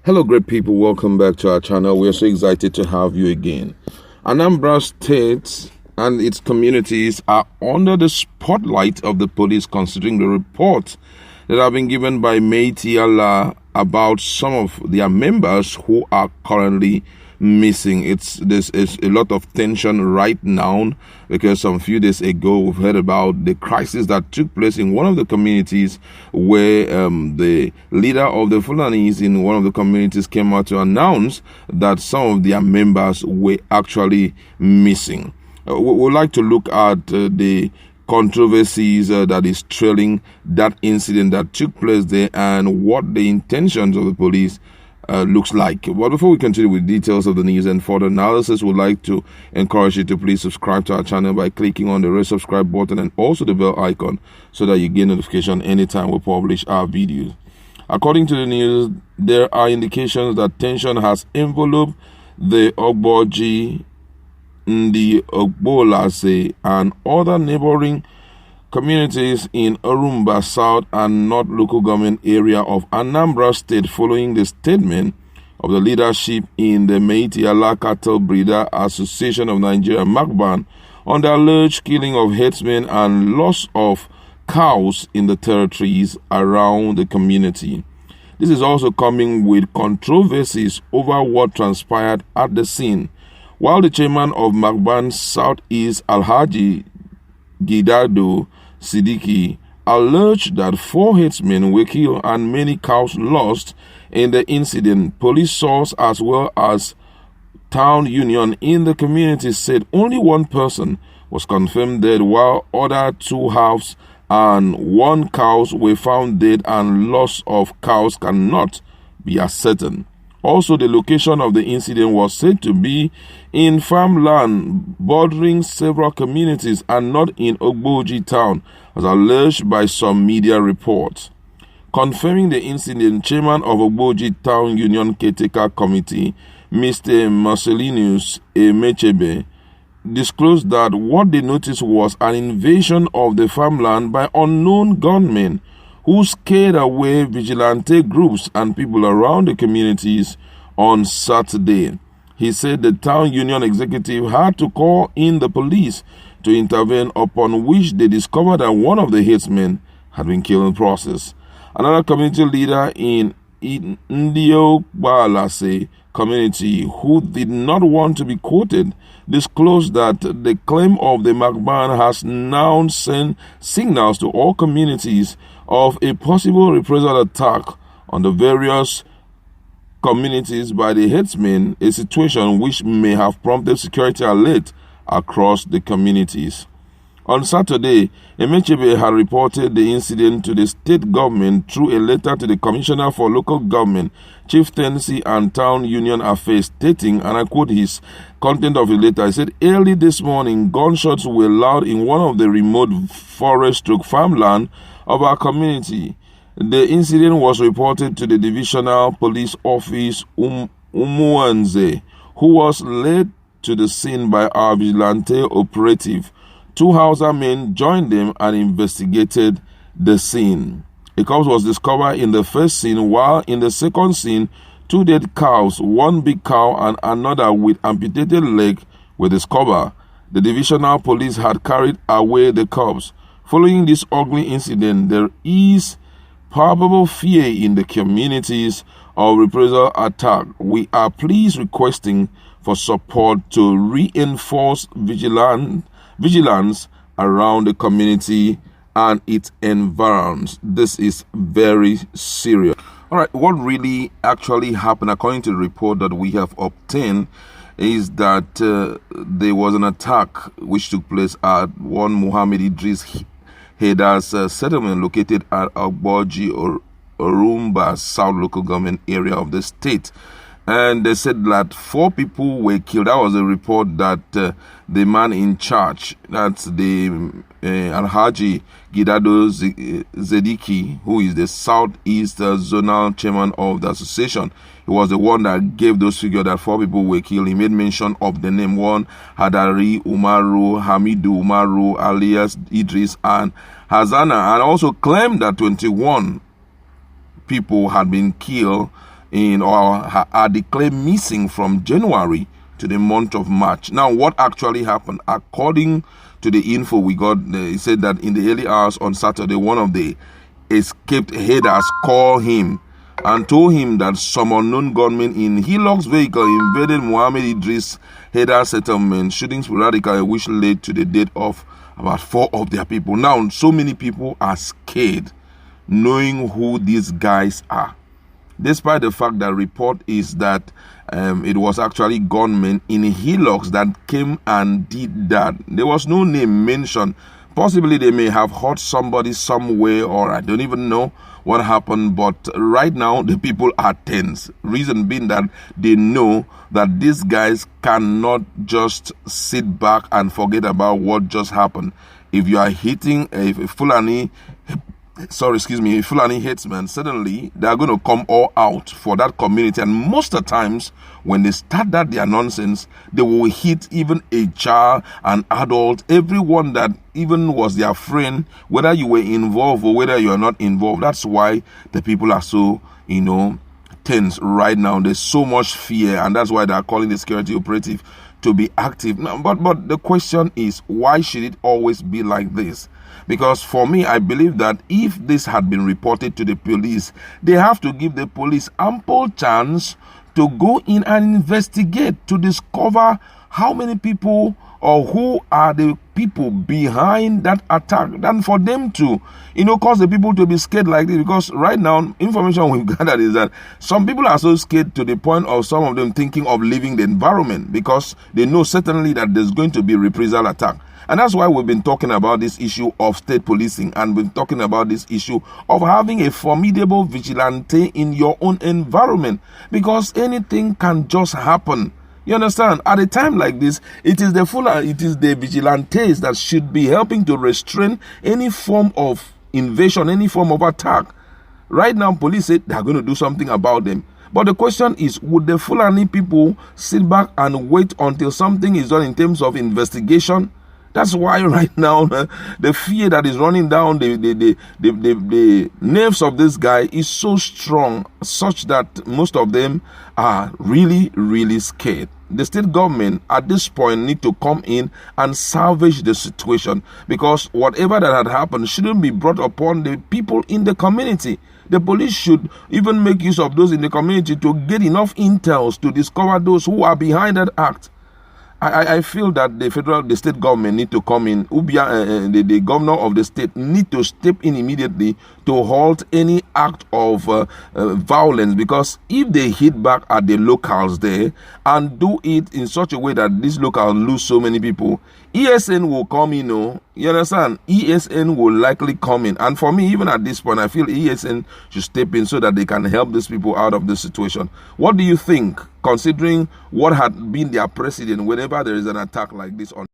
Hello, great people. Welcome back to our channel. We are so excited to have you again. Anambra State and its communities are under the spotlight of the police, considering the reports that have been given by Miyetti about some of their members who are currently missing. There's a lot of tension right now because some few days ago we've heard about the crisis that took place in one of the communities where the leader of the P0lice in one of the communities came out to announce that some of their members were actually missing. We would like to look at the controversies that is trailing that incident that took place there and what the intentions of the police looks like. But before we continue with details of the news and further analysis, we'd like to encourage you to please subscribe to our channel by clicking on the red subscribe button and also the bell icon so that you get notification anytime we publish our videos. According to the news, there are indications that tension has enveloped the Ogboji, the P0lice, and other neighboring communities in Anambra South and North local government area of Anambra State following the statement of the leadership in the Miyetti Cattle Breeder Association of Nigeria (MACBAN) on the alleged killing of herdsmen and loss of cows in the territories around the community. This is also coming with controversies over what transpired at the scene. While the chairman of MACBAN Southeast, Alhaji Gidado Siddiqui, alleged that 4 herdsmen were killed and many cows lost in the incident, police source as well as town union in the community said only 1 person was confirmed dead, while other 2 halves and 1 cows were found dead, and loss of cows cannot be ascertained. Also, the location of the incident was said to be in farmland bordering several communities and not in Ogboji town, as alleged by some media reports. Confirming the incident, Chairman of Ogboji Town Union Caretaker Committee, Mr. Marcelinus Emechebe, disclosed that what they noticed was an invasion of the farmland by unknown gunmen who scared away vigilante groups and people around the communities on Saturday. He said the town union executive had to call in the police to intervene, upon which they discovered that one of the herdsmen had been killed in the process. Another community leader in P0lice community, who did not want to be quoted, disclosed that the claim of the MACBAN has now sent signals to all communities of a possible reprisal attack on the various communities by the herdsmen, a situation which may have prompted security alert across the communities. On Saturday, Emechebe had reported the incident to the state government through a letter to the Commissioner for Local Government, Chieftaincy and Town Union Affairs, stating, and I quote his content of the letter, he said, "Early this morning, gunshots were loud in one of the remote forest/farmland of our community. The incident was reported to the Divisional Police Office Umuanze, who was led to the scene by our vigilante operative. 2 Hausa men joined them and investigated the scene. A corpse was discovered in the first scene, while in the second scene, 2 dead cows, 1 big cow and another with amputated leg, were discovered. The divisional police had carried away the corpse. Following this ugly incident, there is palpable fear in the communities of reprisal attack. We are pleased requesting for support to reinforce vigilance around the community and its environs. This is very serious." All right, what really actually happened, according to the report that we have obtained, is that there was an attack which took place at one Muhammad Idris Heda's settlement located at Ogboji or Anambra South local government area of the state. And they said that 4 people were killed. That was a report that the man in charge, that's the Alhaji Gidado Siddiqui, who is the Southeast Zonal Chairman of the association, he was the one that gave those figures that 4 people were killed. He made mention of the name 1, Hadari Umaru, Hamidu Umaru, alias Idris, and Hazana, and also claimed that 21 people had been killed are declared missing from January to the month of March. Now, what actually happened? According to the info we got, it said that in the early hours on Saturday, one of the escaped headers called him and told him that some unknown gunmen in Hillock's vehicle invaded Muhammad Idris header settlement, shooting sporadically, which led to the death of about 4 of their people. Now, so many people are scared knowing who these guys are, despite the fact that report is that it was actually gunmen in Hillock's that came and did that. There was no name mentioned. Possibly they may have hurt somebody somewhere, or I don't even know what happened, but right now the people are tense. Reason being that they know that these guys cannot just sit back and forget about what just happened. If you are hitting a Fulani headsman, suddenly they are going to come all out for that community. And most of the times, when they start their nonsense, they will hit even a child, an adult, everyone that even was their friend, whether you were involved or whether you are not involved. That's why the people are so, tense right now. There's so much fear, and that's why they are calling the security operative to be active. Now, but the question is, why should it always be like this? Because for me, I believe that if this had been reported to the police, they have to give the police ample chance to go in and investigate, to discover how many people or who are the people behind that attack, than for them to, cause the people to be scared like this. Because right now, information we've gathered is that some people are so scared to the point of some of them thinking of leaving the environment, because they know certainly that there's going to be reprisal attack. And that's why we've been talking about this issue of state policing, and we've been talking about this issue of having a formidable vigilante in your own environment, because anything can just happen. You understand? At a time like this, it is the vigilantes that should be helping to restrain any form of invasion, any form of attack. Right now, police say they are going to do something about them. But the question is, would the Fulani people sit back and wait until something is done in terms of investigation? That's why right now the fear that is running down the nerves of this guy is so strong, such that most of them are really, really scared. The state government at this point need to come in and salvage the situation, because whatever that had happened shouldn't be brought upon the people in the community. The police should even make use of those in the community to get enough intels to discover those who are behind that act. I feel that the state government need to come in. The governor of the state need to step in immediately to halt any act of violence, because if they hit back at the locals there and do it in such a way that these locals lose so many people, ESN will come in. You understand? ESN will likely come in. And for me, even at this point, I feel ESN should step in so that they can help these people out of this situation. What do you think, considering what had been their precedent whenever there is an attack like this on